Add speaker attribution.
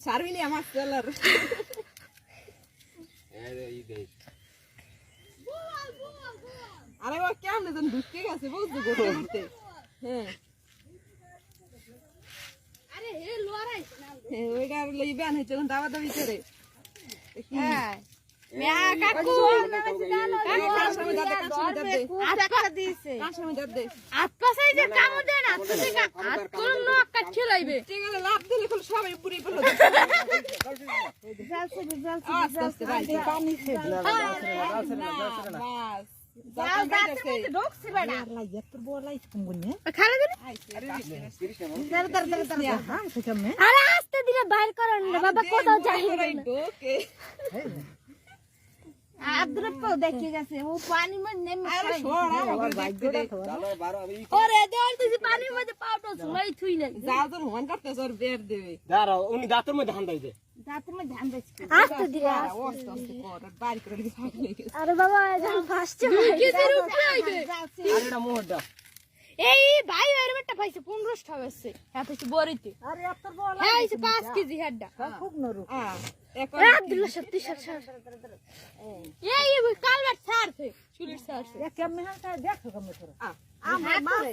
Speaker 1: ছাড়বি না আমার চলার আরে ও কেমন যেন ঢুকে গেছে বুঝতে করতে করতে হ্যাঁ
Speaker 2: আরে হে লোয়ারাই
Speaker 1: ওইটা লই ব্যান হইছে কোন দাবা দাবি করে
Speaker 2: হ্যাঁ মিয়া কাকু
Speaker 1: কার সামনে দে
Speaker 2: আটকা দিয়েছে
Speaker 1: কার সামনে দে
Speaker 2: আটপাশাই যে কামু দেন আট থেকে আট কোন নক কাট খেলাইবে
Speaker 1: ঠিক আছে লাভ দিলে কোন সবাই পুরি পড়লো আস্তে আস্তে ভাই
Speaker 3: পানি ছেড়ে
Speaker 1: বাস
Speaker 2: যাও যাতে ঢোকছি বেটা
Speaker 3: তোর বলাই কমবনে
Speaker 2: খালা দিন
Speaker 3: হ্যাঁ সেখানে
Speaker 2: আরে আস্তে দিলে বাইর করেন না বাবা কোথাও যাই না
Speaker 1: ঢোকে
Speaker 2: আদ্রপ দেখে গেছে ও পানি মধ্যে নেমে
Speaker 1: আরে শোন আমার
Speaker 3: ভাগ্যটা তো
Speaker 2: ওরে দেওয়াল তুই পানির মধ্যে পাউডার ঝুলাই থুইলে
Speaker 1: যাও তো হুমান করতে সর বের দেবে
Speaker 4: দাঁড়াও উনি দাঁতের মধ্যে হান দেয়
Speaker 2: যাতে মে ধ্যান দিছি আস্তে দিলে
Speaker 1: আস্তে আস্তে কর বাড়ি করে দিকে থাকলে
Speaker 2: আরে বাবা এখন ফাস্টে ভাই কিসের উপরে আইবে
Speaker 4: আর এটা মোহরটা
Speaker 2: এই ভাই এর বেটা পাইছে 15 টাকা আছে হ্যাঁ পাইছে বড়িতে
Speaker 3: আরে তোর বলাই
Speaker 2: হ্যাঁ হইছে 5 কেজি হেডটা
Speaker 3: খুব নরু
Speaker 2: আব্দুল্লাহ সত্যি সর এই কালবার ছাড়ছে চুলির ছাড়ছে
Speaker 3: কেমনে হ্যাঁ দেখো কেমনে তোর
Speaker 1: আমার মাছ